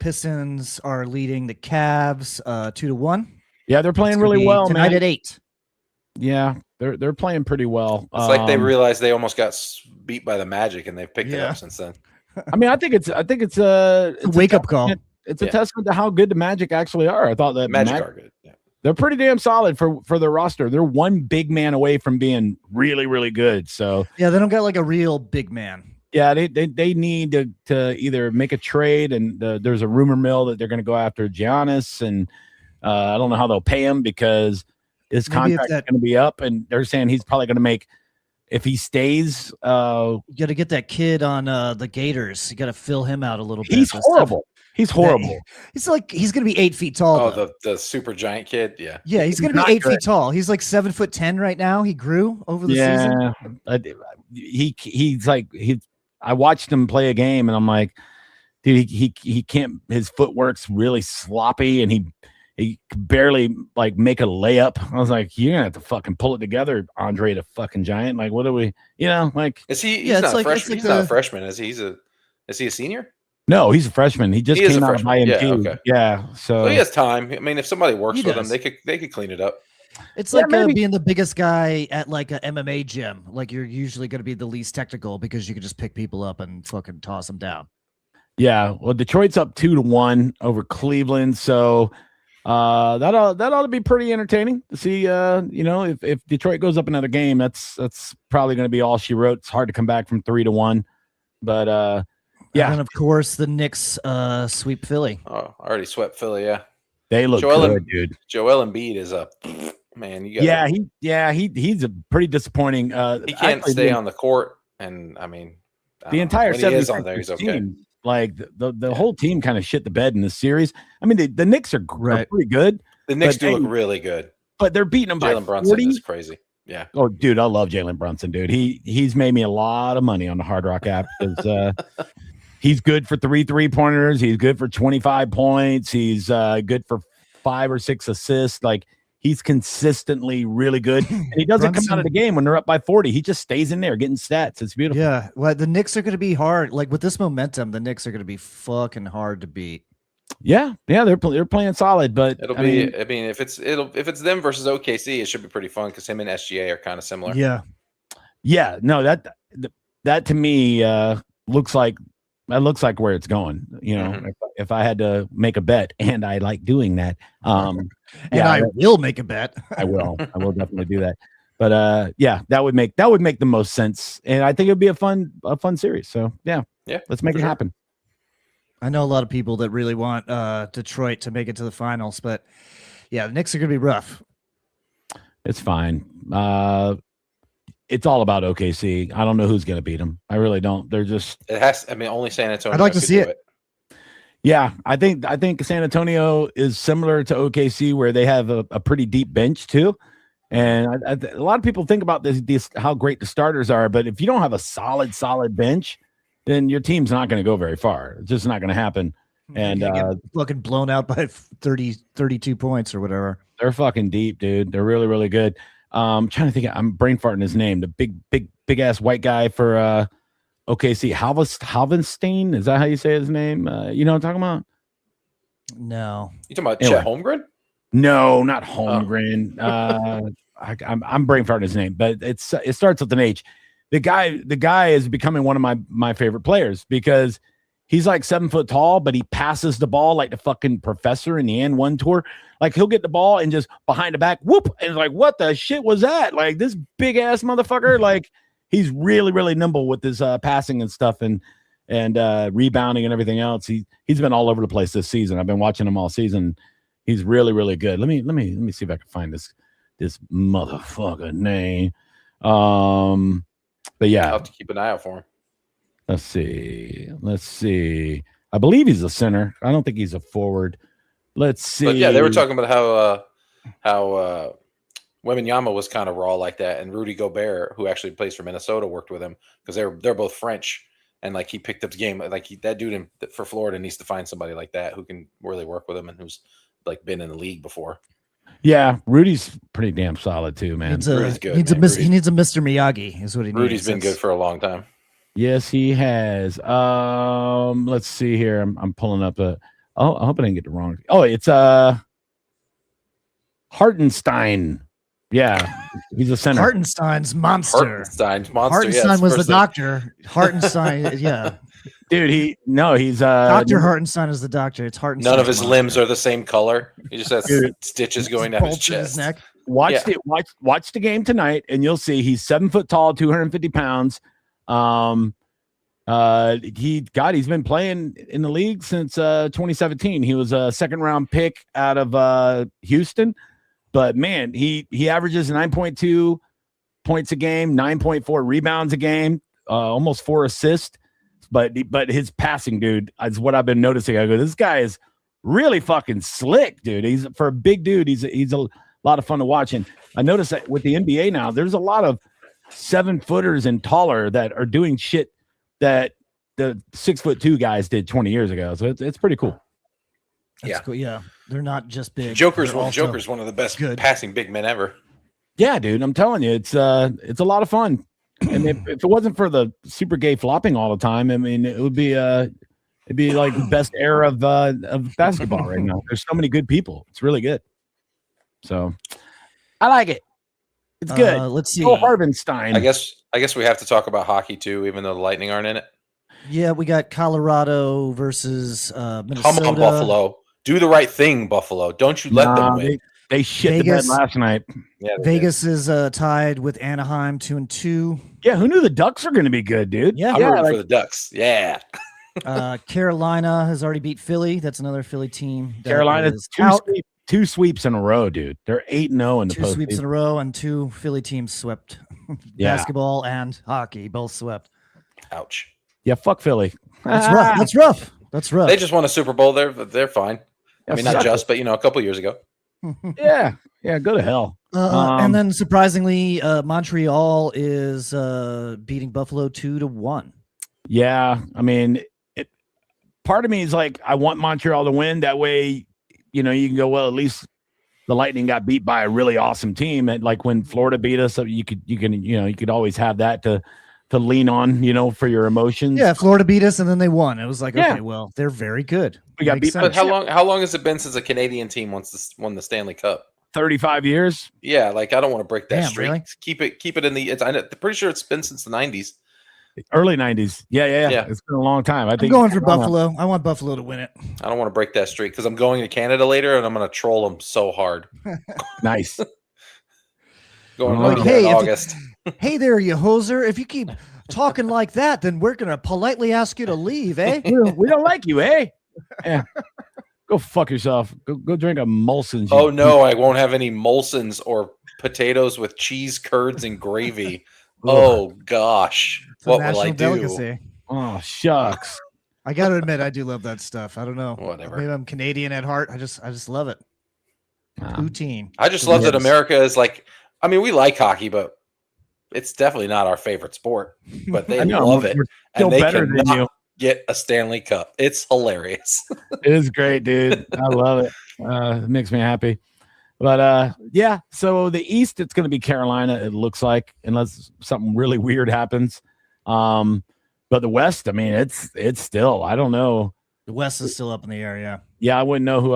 Pistons are leading the Cavs 2-1.
Yeah, they're playing really well,
tonight
man.
At 8.
Yeah, they're playing pretty well.
It's like they realized they almost got beat by the Magic and they've picked it up since then.
I mean, I think it's a
wake-up call.
It's a testament to how good the Magic actually are. I thought that
Magic are good. Yeah.
They're pretty damn solid for their roster. They're one big man away from being really, really good. So
yeah, they don't got like a real big man.
Yeah, they need to either make a trade, and there's a rumor mill that they're going to go after Giannis, and I don't know how they'll pay him because his contract is going to be up, and they're saying he's probably going to make. If he stays, you
got to get that kid on the Gators. You got to fill him out a little bit.
He's horrible. He's horrible.
He's going to be 8 feet tall.
Oh, the super giant kid. Yeah.
Yeah. He's going to be 8 feet tall. He's like 7'10" right now. He grew over the season.
I watched him play a game and I'm like, dude, he can't, his footwork's really sloppy and he barely like make a layup. I was like, you're gonna have to fucking pull it together, Andre the fucking Giant. Like, what are we, like?
Is he? He's not a freshman. He's not a freshman. Is he a senior?
No, he's a freshman. He just came out of IMT.
Yeah, okay.
Yeah, so
he has time. I mean, if somebody works with him, they could clean it up.
It's like being the biggest guy at like an MMA gym. Like you're usually going to be the least technical because you can just pick people up and fucking toss them down.
Yeah, well, Detroit's up 2-1 over Cleveland, so. That ought to be pretty entertaining to see. If Detroit goes up another game, that's probably going to be all she wrote. It's hard to come back from 3-1, but yeah.
And of course, the Knicks sweep Philly.
Oh, I already swept Philly. Yeah,
they look good, dude.
Joel Embiid is a man.
He's a pretty disappointing.
He can't stay on the court, and I mean,
the entire 70
on there, he's okay.
Team, like the whole team kind of shit the bed in this series. I mean, the Knicks are pretty good.
The Knicks do look really good,
but they're beating them by 40.
Jalen Brunson is crazy. Yeah.
Oh, dude, I love Jalen Brunson, dude. He's made me a lot of money on the Hard Rock app because he's good for 3 3-pointers. He's good for 25 points. He's good for 5 or 6 assists. Like he's consistently really good, and he doesn't come out of the game when they're up by 40. He just stays in there getting stats. It's beautiful.
Yeah, well, the Knicks are going to be hard. Like with this momentum, the Knicks are going to be fucking hard to beat.
Yeah, they're playing solid, but
it'll be. I mean, if it's them versus OKC, it should be pretty fun because him and SGA are kind of similar.
Yeah. No, that to me looks like where it's going. If I had to make a bet, and I like doing that.
I will make a bet.
I will definitely do that. But that would make the most sense, and I think it would be a fun series. So yeah, let's make it happen.
I know a lot of people that really want Detroit to make it to the finals, but yeah, the Knicks are going to be rough.
It's fine. It's all about OKC. I don't know who's going to beat them. I really don't. They're just.
It has. I mean, only San Antonio.
I'd like to see it.
Yeah, I think San Antonio is similar to OKC, where they have a pretty deep bench too. And a lot of people think about this how great the starters are, but if you don't have a solid bench, then your team's not going to go very far. It's just not going to happen. And
get fucking blown out by 32 points or whatever.
They're fucking deep, dude. They're really, really good. I'm trying to think. I'm brain farting his name. The big ass white guy for OKC. Halvenstein. Is that how you say his name? You know what I'm talking about?
No.
You talking about
Anyway.
Chet Holmgren?
No, not Holmgren. I'm brain farting his name, but it starts with an H. The guy is becoming one of my favorite players because he's like 7 foot tall, but he passes the ball like the fucking professor in the N1 tour. Like he'll get the ball and just behind the back, whoop, and it's like, what the shit was that? Like this big ass motherfucker. Like he's really, really nimble with his passing and stuff and rebounding and everything else. He's been all over the place this season. I've been watching him all season. He's really, really good. Let me see if I can find this motherfucker name. But yeah,
I'll have to keep an eye out for him.
Let's see. I believe he's a center. I don't think he's a forward. Let's see.
But yeah, they were talking about how Wembanyama was kind of raw like that, and Rudy Gobert, who actually plays for Minnesota, worked with him because they're both French, and like he picked up the game. Like that dude for Florida needs to find somebody like that who can really work with him and who's like been in the league before.
Yeah, Rudy's pretty damn solid too, man.
Rudy's good. He needs a Mr. Miyagi, is what he needs.
Rudy's been good for a long time.
Yes, he has. Let's see here. I'm pulling up I hope I didn't get the wrong. Oh, it's Hartenstein. Yeah, he's a center.
Hartenstein's monster. Hartenstein was the doctor. Hartenstein, yeah.
Dude, he's
Dr. Hartenstein is the doctor. It's Hartenstein.
None of his limbs are the same color. He just has stitches going down his chest.
His neck.
Watch the game tonight, and you'll see he's 7 foot tall, 250 pounds. He's been playing in the league since 2017. He was a second round pick out of Houston, but man, he averages 9.2 points a game, 9.4 rebounds a game, almost 4 assists. But his passing, dude, is what I've been noticing. I go, this guy is really fucking slick, dude. He's for a big dude. He's a lot of fun to watch. And I noticed that with the NBA now, there's a lot of 7-footers and taller that are doing shit that the 6'2" guys did 20 years ago. So it's pretty cool.
That's cool. Yeah, they're not just big.
Joker's one of the best passing big men ever.
Yeah, dude, I'm telling you, it's a lot of fun. And if it wasn't for the super gay flopping all the time, I mean, it'd be like the best era of basketball right now. There's so many good people. It's really good. So I like it. It's good.
Let's see.
Oh, Harvenstein.
I guess we have to talk about hockey too, even though the Lightning aren't in it.
Yeah, we got Colorado versus Minnesota.
Come on, Buffalo. Do the right thing, Buffalo. Don't you let them win.
They shit the bed last night.
Yeah, Vegas is tied with Anaheim 2-2.
Yeah, who knew the Ducks are going to be good, dude?
Yeah,
I'm rooting for the Ducks. Yeah.
Carolina has already beat Philly. That's another Philly team.
Carolina's two sweeps in a row, dude. They're 8-0 in the postseason.
2 sweeps in a row, and 2 Philly teams swept. Basketball and hockey both swept.
Ouch.
Yeah, fuck Philly.
That's rough. That's rough.
They just won a Super Bowl. They're fine. I mean, not just, but a couple years ago.
Yeah, go to hell.
And then surprisingly, Montreal is beating Buffalo 2-1.
Yeah, I mean, part of me is like, I want Montreal to win. That way, you can go, well, at least the Lightning got beat by a really awesome team. And like when Florida beat us, you could always have that to lean on, for your emotions.
Yeah, Florida beat us and then they won. It was like, okay, well, they're very good.
We got beat.
But how long has it been since a Canadian team won the Stanley Cup?
35 years.
Yeah, like I don't want to break that streak.
Really?
Keep it in the. I'm pretty sure it's been since the 90s.
Early 90s. Yeah. It's been a long time. I think
I'm going for Buffalo. I want Buffalo to win it.
I don't want to break that streak because I'm going to Canada later and I'm going to troll them so hard.
Nice.
Going in August.
Hey there, you hoser. If you keep talking like that, then we're going to politely ask you to leave, eh?
We don't like you, eh? Yeah. Go fuck yourself. Go drink a Molson.
Oh, no, I won't have any Molsons or potatoes with cheese, curds, and gravy. Oh, gosh. What will I do?
Delicacy.
Oh, shucks.
I got to admit, I do love that stuff. I don't know.
Whatever.
Maybe I'm Canadian at heart. I just love it. Poutine.
I just love that America is like, I mean, we like hockey, but it's definitely not our favorite sport. But they love it.
Still better than you.
get a Stanley Cup. It's hilarious.
It is great, dude. I love it. It makes me happy. But yeah, so the East, it's going to be Carolina, it looks like, unless something really weird happens. But the West, I mean, it's still, I don't know.
The West is still up in the air, yeah.
Yeah, I wouldn't know who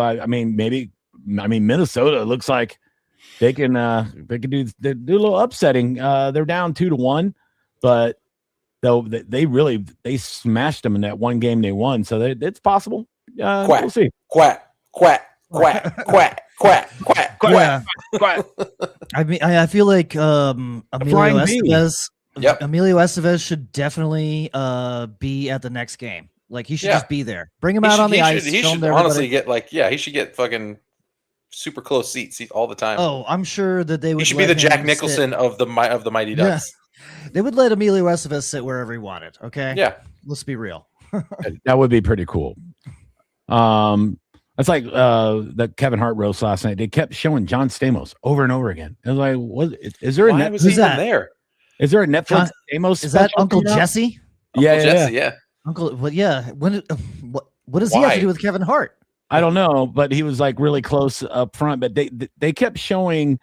Minnesota looks like they can do a little upsetting. They're down 2-1, but though they smashed them in that one game they won, so it's possible.
Quack,
we'll see.
Quack, quack, quack, quack, quack, quack, quack.
I mean, I feel like Emilio Estevez.
Yep.
Emilio Estevez should definitely be at the next game. Like he should just be there. Bring him out on the ice.
He should honestly get he should get fucking super close seats all the time.
Oh, I'm sure that they would.
He should be the Jack Nicholson of the Mighty Ducks.
Yeah. They would let Emilio Estevez sit wherever he wanted. Okay.
Yeah.
Let's be real.
That would be pretty cool. It's like the Kevin Hart roast last night. They kept showing John Stamos over and over again. I was like, "What is there?
Who's that there?
Is there a Netflix Stamos?
Is that Uncle Jesse?
Yeah.
Uncle. Well, yeah. What does he have to do with Kevin Hart?
I don't know, but he was like really close up front. But they kept showing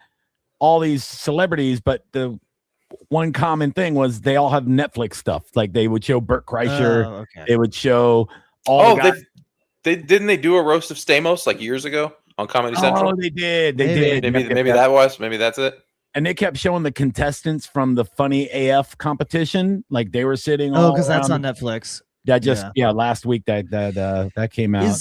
all these celebrities, but the one common thing was they all have Netflix stuff. Like they would show Burt Kreischer. They would show all.
Didn't they do a roast of Stamos like years ago on Comedy Central?
Oh, they did. They did.
Maybe that's it.
And they kept showing the contestants from the Funny AF competition, like they were sitting.
Because that's on Netflix.
Last week that came out.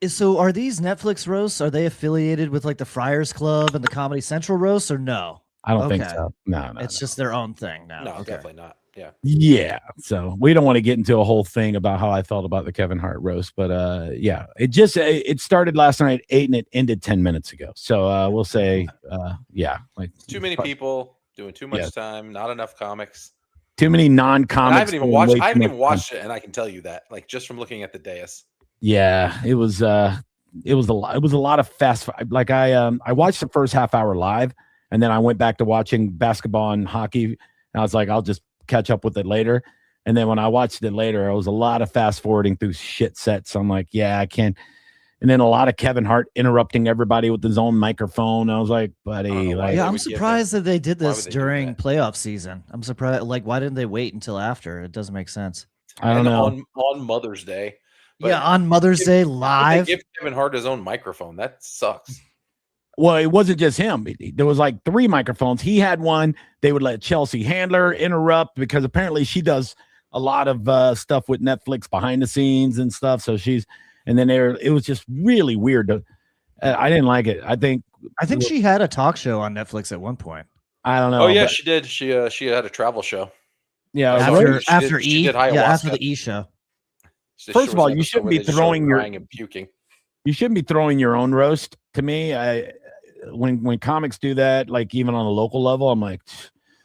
So are these Netflix roasts? Are they affiliated with like the Friars Club and the Comedy Central roasts, or no?
I don't think so. No,
it's just their own thing now.
No, definitely not. Yeah.
Yeah. So we don't want to get into a whole thing about how I felt about the Kevin Hart roast, but yeah, it started last night at 8 and it ended 10 minutes ago. So we'll say like
too many people doing too much time, not enough comics.
Too many non-comics.
I haven't even watched it, and I can tell you that, like, just from looking at the dais. Yeah,
it was a lot of fast. Like I watched the first half hour live, and then I went back to watching basketball and hockey. And I was like, I'll just catch up with it later. And then when I watched it later, it was a lot of fast forwarding through shit sets. I'm like, yeah, I can't. And then a lot of Kevin Hart interrupting everybody with his own microphone. I was like, buddy,
I'm surprised that they did this during playoff season. I'm surprised. Like, why didn't they wait until after? It doesn't make sense.
I don't know.
On Mother's Day.
On Mother's Day live.
Give Kevin Hart his own microphone. That sucks.
Well, it wasn't just him. There was like 3 microphones. He had one. They would let Chelsea Handler interrupt because apparently she does a lot of stuff with Netflix behind the scenes and stuff. So and then it was just really weird. I didn't like it. I think
she had a talk show on Netflix at one point.
I don't know.
Oh yeah, she did. She had a travel show.
Yeah, after the E show.
First of all, you shouldn't be throwing
and puking.
You shouldn't be throwing your own roast. To me, when comics do that, like even on a local level, I'm like,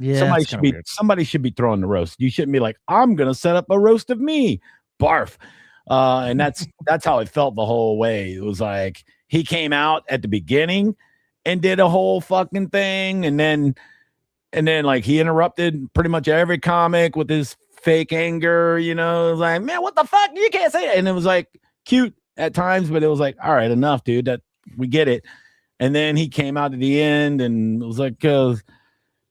somebody should be throwing the roast. You shouldn't be like, I'm gonna set up a roast of me. Barf. And that's how it felt the whole way. It was like he came out at the beginning and did a whole fucking thing, and then like he interrupted pretty much every comic with his fake anger. You know, it was like, man, what the fuck? You can't say that. And it was like cute at times, but it was like, all right, enough, dude. That we get it. And then he came out at the end, and it was like, it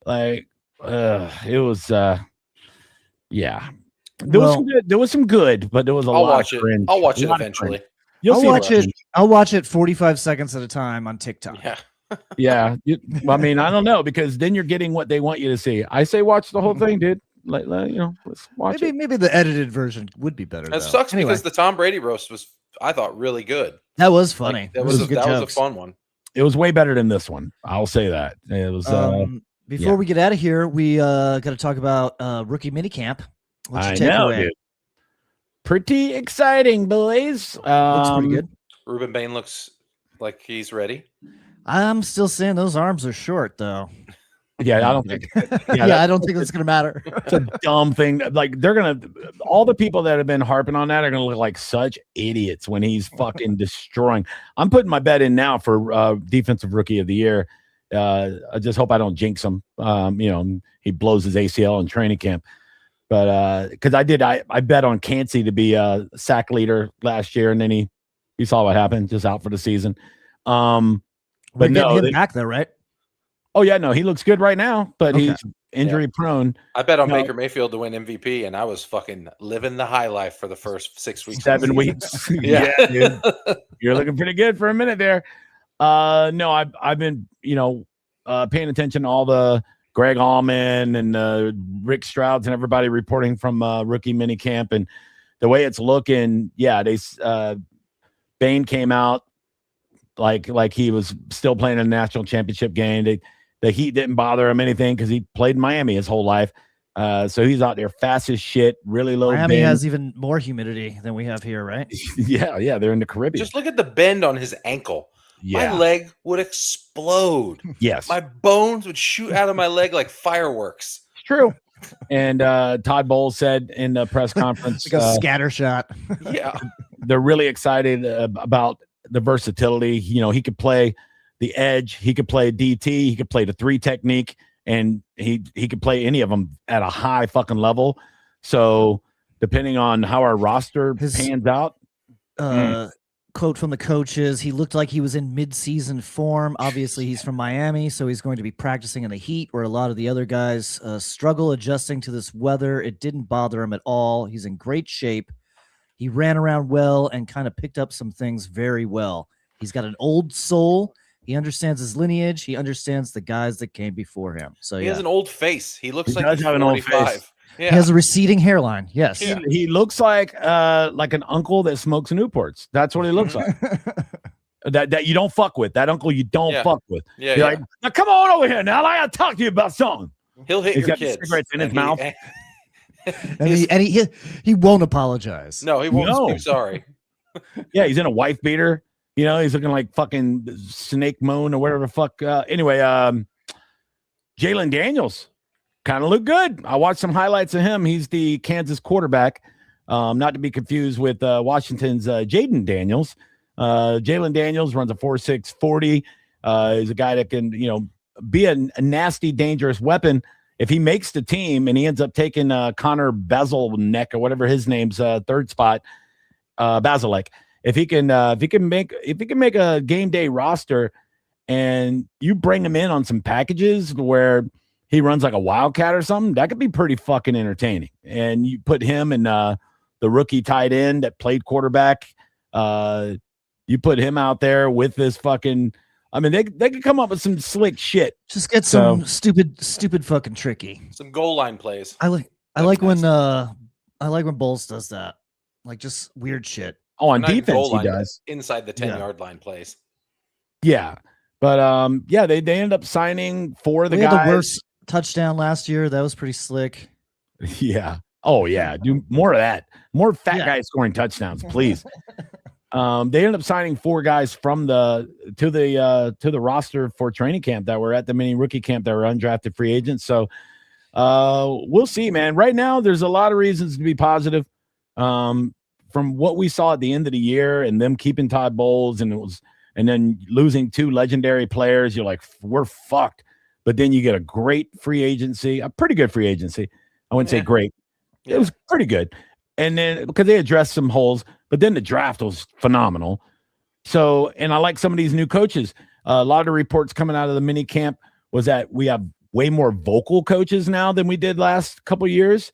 was, yeah. There was some good, but there was a lot of cringe.
I'll watch it eventually.
I'll watch it 45 seconds at a time on TikTok.
Yeah.
Yeah. I mean, I don't know, because then you're getting what they want you to see. I say watch the whole thing, dude. Let's watch it.
Maybe the edited version would be better.
It sucks because the Tom Brady roast was, I thought, really good.
That was funny.
That was a fun one.
It was way better than this one. I'll say that. It was.
Before we get out of here, we got to talk about rookie minicamp. What's your takeaway?
Dude. Pretty exciting, boys.
Looks pretty good.
Ruben Bain looks like he's ready.
I'm still saying those arms are short, though.
Yeah, I don't think.
I don't think that's gonna matter.
It's a dumb thing. Like all the people that have been harping on that are gonna look like such idiots when he's fucking destroying. I'm putting my bet in now for defensive rookie of the year. I just hope I don't jinx him. He blows his ACL in training camp. But because I bet on Cansey to be a sack leader last year, and then you saw what happened, just out for the season.
We're
But
getting him back though, right?
Oh yeah, no, he looks good right now, but he's injury prone.
I bet on Baker Mayfield to win MVP, and I was fucking living the high life for the first 6 weeks.
7 weeks. Yeah, dude. You're looking pretty good for a minute there. No, I've been, paying attention to all the Greg Allman and Rick Strouds and everybody reporting from rookie minicamp, and the way it's looking, Bain came out like he was still playing a national championship game. The heat didn't bother him anything because he played in Miami his whole life. So he's out there fast as shit, really low.
Miami has even more humidity than we have here, right?
Yeah, they're in the Caribbean.
Just look at the bend on his ankle. Yeah. My leg would explode.
Yes.
My bones would shoot out of my leg like fireworks.
It's true. And Todd Bowles said in the press conference,
like a scatter shot.
Yeah.
They're really excited about the versatility. He could play the edge, he could play DT, he could play the 3 technique, and he could play any of them at a high fucking level. So depending on how our roster pans out,
quote from the coaches, he looked like he was in mid-season form. Obviously, he's from Miami, so he's going to be practicing in the heat where a lot of the other guys struggle adjusting to this weather. It didn't bother him at all. He's in great shape. He ran around well and kind of picked up some things very well. He's got an old soul. He understands his lineage. He understands the guys that came before him. So
he has an old face. He looks like
he's an old face.
Yeah. He has a receding hairline. Yes.
He looks like an uncle that smokes Newports. That's what he looks like. that you don't fuck with. That uncle you don't fuck with.
Yeah.
Like, now come on over here. Now I gotta talk to you about something.
He'll hit your kids.
Cigarettes in his mouth.
And he won't apologize.
No, he won't speak sorry.
Yeah, he's in a wife beater. He's looking like fucking Snake Moan or whatever the fuck. Anyway, Jalen Daniels kind of looked good. I watched some highlights of him. He's the Kansas quarterback, not to be confused with Washington's Jaden Daniels. Jalen Daniels runs a 4.6 40. He's a guy that can, be a nasty, dangerous weapon. If he makes the team and he ends up taking Connor Bazelneck or whatever his name's third spot, Bazelek. If he can make a game day roster and you bring him in on some packages where he runs like a wildcat or something, that could be pretty fucking entertaining. And you put him in the rookie tight end that played quarterback. You put him out there with this fucking. I mean, they could come up with some slick shit.
Just get some stupid fucking tricky.
Some goal line plays.
I like when Bowles does that. Like just weird shit.
Oh, on defense he does.
Inside the 10-yard line plays.
Yeah. But they ended up signing 4 of the guys.
The worst touchdown last year. That was pretty slick.
Yeah. Oh yeah. Do more of that. More fat guys scoring touchdowns, please. They ended up signing 4 guys from to the roster for training camp that were at the mini rookie camp that were undrafted free agents. So we'll see, man. Right now, there's a lot of reasons to be positive. From what we saw at the end of the year and them keeping Todd Bowles and then losing 2 legendary players, you're like, we're fucked. But then you get a great free agency, a pretty good free agency. I wouldn't say great. Yeah. It was pretty good. And then because they addressed some holes, but then the draft was phenomenal. So, and I like some of these new coaches. A lot of the reports coming out of the mini camp was that we have way more vocal coaches now than we did last couple of years.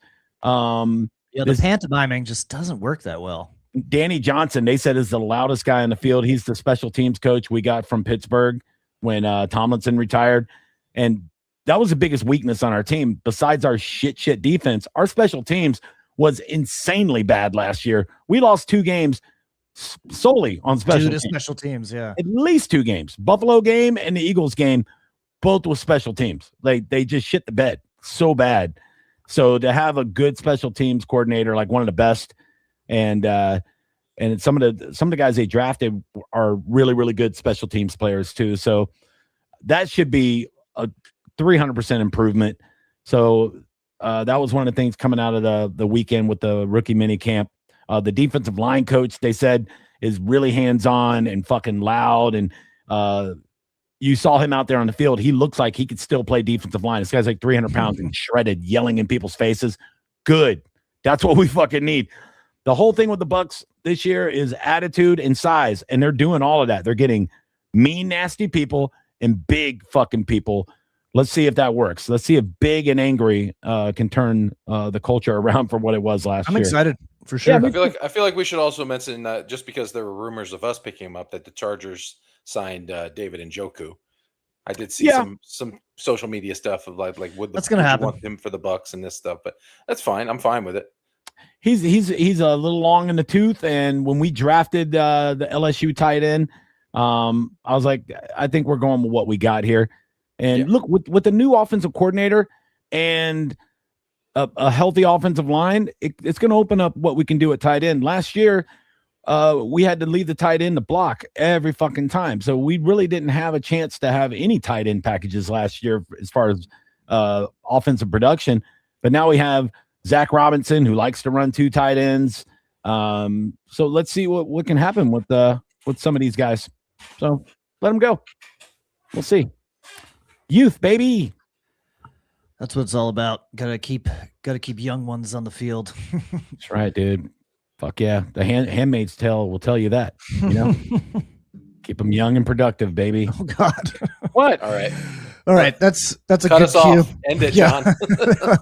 The pantomiming just doesn't work that well.
Danny Johnson, they said, is the loudest guy in the field. He's the special teams coach we got from Pittsburgh when Tomlinson retired. And that was the biggest weakness on our team. Besides our shit defense, our special teams was insanely bad last year. We lost 2 games solely on special teams.
Yeah.
At least 2 games. Buffalo game and the Eagles game, both with special teams. They just shit the bed so bad. So to have a good special teams coordinator, like one of the best, and some of the guys they drafted are really, really good special teams players too. So that should be a 300% improvement. So that was one of the things coming out of the weekend with the rookie mini camp. The defensive line coach, they said, is really hands-on and fucking loud. And you saw him out there on the field. He looks like he could still play defensive line. This guy's like 300 pounds and shredded, yelling in people's faces. Good. That's what we fucking need. The whole thing with the Bucs this year is attitude and size, and they're doing all of that. They're getting mean, nasty people and big fucking people. Let's see if that works. Let's see if big and angry can turn the culture around from what it was last year.
I'm excited for sure.
Yeah,
I feel like we should also mention that just because there were rumors of us picking him up, that the Chargers signed David Njoku. I did see some social media stuff of like
that's gonna happen.
Want him for the Bucs and this stuff, but that's fine. I'm fine with it.
He's a little long in the tooth, and when we drafted the LSU tight end, I was like, I think we're going with what we got here. And look, with the new offensive coordinator and a healthy offensive line, it's going to open up what we can do at tight end. Last year, we had to leave the tight end to block every fucking time. So we really didn't have a chance to have any tight end packages last year as far as offensive production. But now we have Zach Robinson, who likes to run 2 tight ends. So let's see what can happen with some of these guys. So let them go. We'll see. Youth, baby.
That's what it's all about. Gotta keep young ones on the field.
That's right, dude. Fuck yeah. The Handmaid's Tale will tell you that, you know. Keep them young and productive, baby.
Oh God.
What?
All right.
That's a
Cut
good
us
cue.
off. End it, John.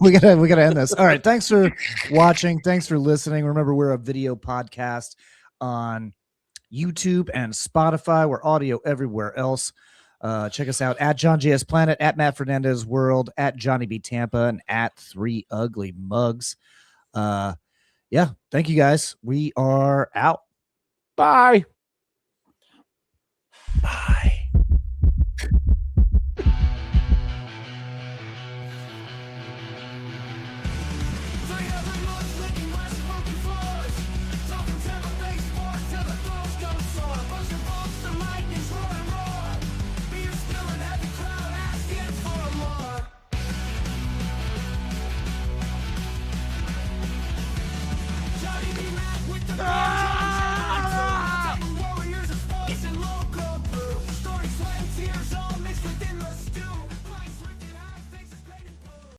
we gotta end this. All right. Thanks for watching. Thanks for listening. Remember, we're a video podcast on YouTube and Spotify. We're audio everywhere else. Check us out at John JS Planet, at Matt Fernandez World, at Johnny B Tampa, and at 3 Ugly Mugs. Yeah, thank you guys. We are out.
Bye.
Bye.
Ah!